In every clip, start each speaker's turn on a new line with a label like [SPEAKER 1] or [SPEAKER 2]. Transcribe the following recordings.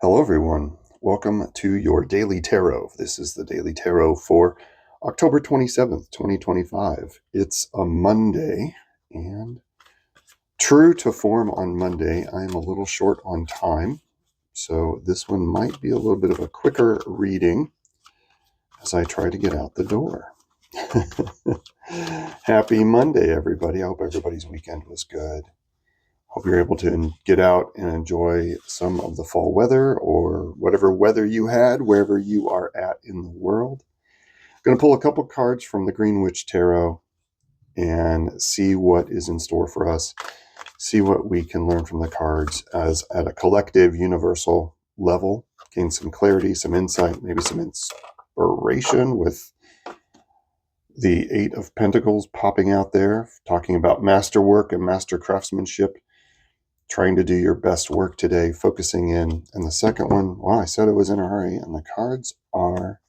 [SPEAKER 1] Hello, everyone. Welcome to your Daily Tarot. This is the Daily Tarot for October 27th, 2025. It's a Monday, and true to form on Monday, I am a little short on time. So this one might be a little bit of a quicker reading as I try to get out the door. Happy Monday, everybody. I hope everybody's weekend was good. Hope you're able to get out and enjoy some of the fall weather or whatever weather you had, wherever you are at in the world. I'm going to pull a couple cards from the Green Witch Tarot and see what is in store for us. See what we can learn from the cards as at a collective, universal level. Gain some clarity, some insight, maybe some inspiration with the Eight of Pentacles popping out there, talking about masterwork and master craftsmanship. Trying to do your best work today, focusing in. And the second one, wow, I said it was in a hurry, and the cards are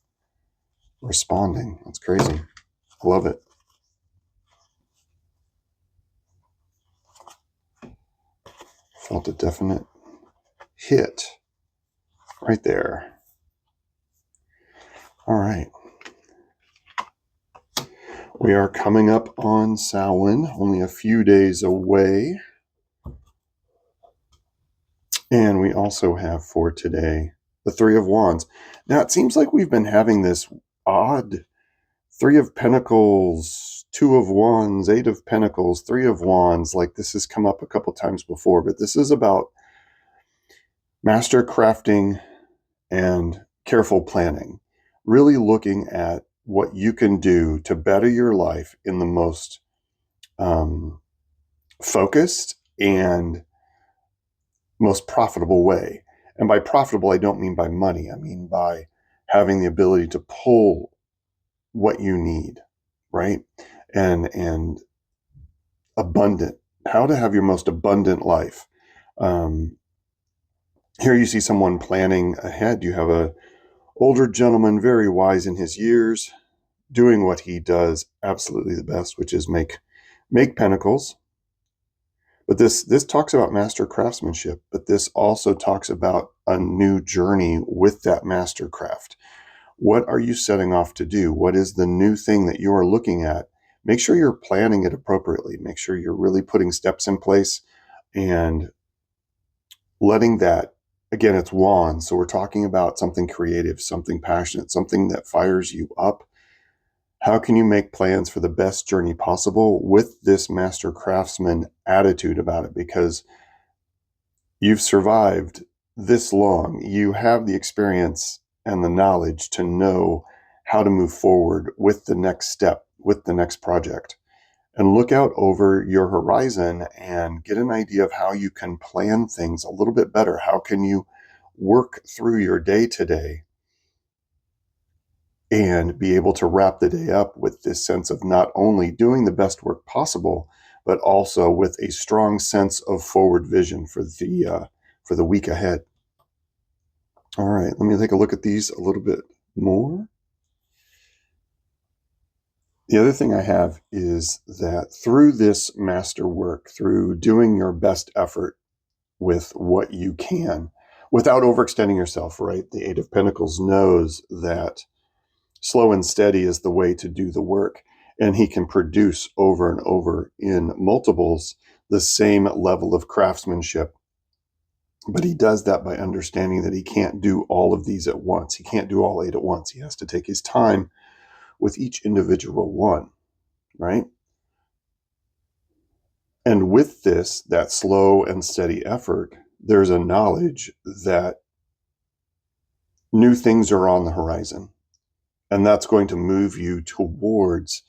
[SPEAKER 1] responding. That's crazy. I love it. Felt a definite hit right there. All right. We are coming up on Samhain, only a few days away. And we also have for today the Three of Wands. Now, it seems like we've been having this odd Three of Pentacles, Two of Wands, Eight of Pentacles, Three of Wands. Like this has come up a couple times before, but this is about master crafting and careful planning. Really looking at what you can do to better your life in the most focused and most profitable way. And by profitable, I don't mean by money. I mean by having the ability to pull what you need, right? And abundant, how to have your most abundant life. Here you see someone planning ahead. You have a older gentleman, very wise in his years, doing what he does absolutely the best, which is make pentacles. But this talks about master craftsmanship, but this also talks about a new journey with that master craft. What are you setting off to do? What is the new thing that you are looking at? Make sure you're planning it appropriately. Make sure you're really putting steps in place and letting that, again, it's wands. So we're talking about something creative, something passionate, something that fires you up. How can you make plans for the best journey possible with this master craftsman attitude about it? Because you've survived this long. You have the experience and the knowledge to know how to move forward with the next step, with the next project. And look out over your horizon and get an idea of how you can plan things a little bit better. How can you work through your day today and be able to wrap the day up with this sense of not only doing the best work possible, but also with a strong sense of forward vision for the week ahead. All right, let me take a look at these a little bit more. The other thing I have is that through this master work, through doing your best effort with what you can, without overextending yourself, right? The Eight of Pentacles knows that slow and steady is the way to do the work. And he can produce over and over in multiples the same level of craftsmanship. But he does that by understanding that he can't do all of these at once. He can't do all eight at once. He has to take his time with each individual one, right? And with this, that slow and steady effort, there's a knowledge that new things are on the horizon. And that's going to move you towards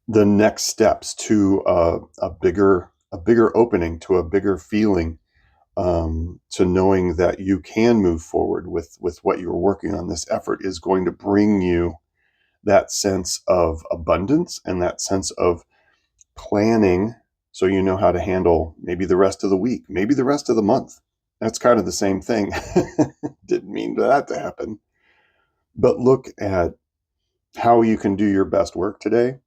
[SPEAKER 1] the next steps to a bigger opening, to a bigger feeling, to knowing that you can move forward with what you're working on. This effort is going to bring you that sense of abundance and that sense of planning, so you know how to handle maybe the rest of the week, maybe the rest of the month. That's kind of the same thing. Didn't mean that to happen. But look at how you can do your best work today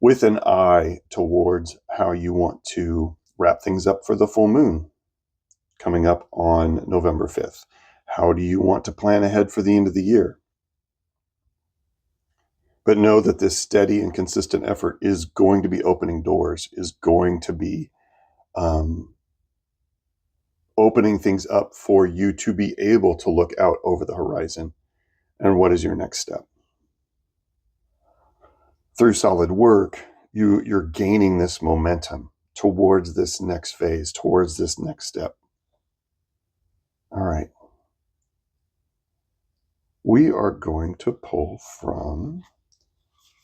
[SPEAKER 1] with an eye towards how you want to wrap things up for the full moon coming up on November 5th. How do you want to plan ahead for the end of the year? But know that this steady and consistent effort is going to be opening doors, is going to be opening things up for you to be able to look out over the horizon. And what is your next step? Through solid work, you're gaining this momentum towards this next phase, towards this next step. All right. We are going to pull from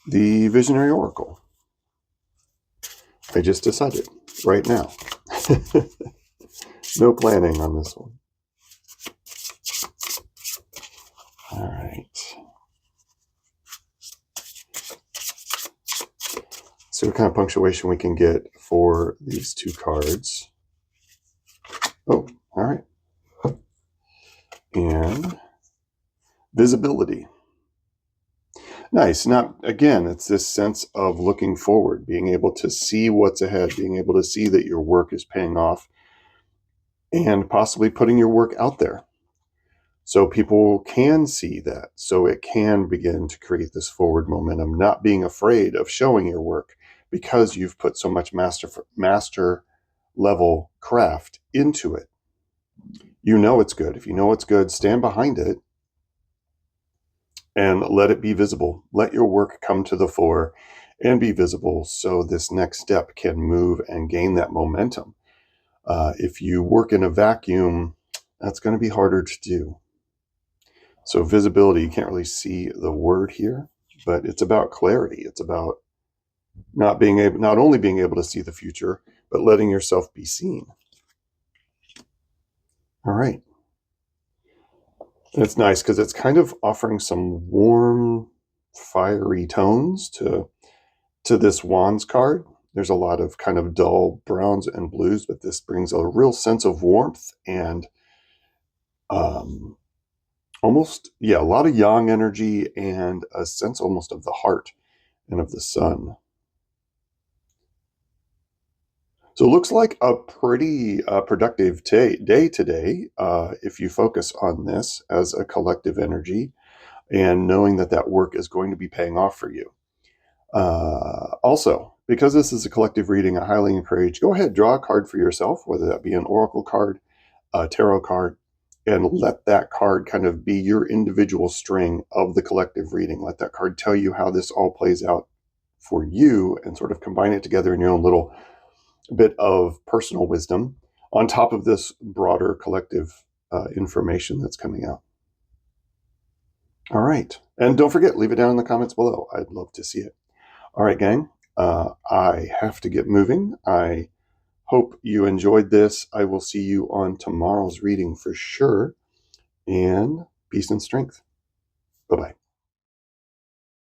[SPEAKER 1] the Visionary Oracle. I just decided right now. No planning on this one. All right. See what kind of punctuation we can get for these two cards. Oh, all right. And visibility. Nice. Now, again, it's this sense of looking forward, being able to see what's ahead, being able to see that your work is paying off, and possibly putting your work out there so people can see that, so it can begin to create this forward momentum, not being afraid of showing your work because you've put so much master level craft into it. You know it's good. If you know it's good, stand behind it and let it be visible. Let your work come to the fore and be visible so this next step can move and gain that momentum. If you work in a vacuum, that's going to be harder to do. So visibility, you can't really see the word here, but it's about clarity. It's about not only being able to see the future, but letting yourself be seen. All right. And it's nice because it's kind of offering some warm, fiery tones to this Wands card. There's a lot of kind of dull browns and blues, but this brings a real sense of warmth and almost, a lot of yang energy and a sense almost of the heart and of the sun. So it looks like a pretty productive day today if you focus on this as a collective energy and knowing that work is going to be paying off for you. Also, because this is a collective reading, I highly encourage, go ahead, draw a card for yourself, whether that be an oracle card, a tarot card, and let that card kind of be your individual string of the collective reading. Let that card tell you how this all plays out for you and sort of combine it together in your own little bit of personal wisdom on top of this broader collective information that's coming out. All right. And don't forget, leave it down in the comments below. I'd love to see it. All right, gang. I have to get moving. I hope you enjoyed this. I will see you on tomorrow's reading for sure. And peace and strength. Bye-bye.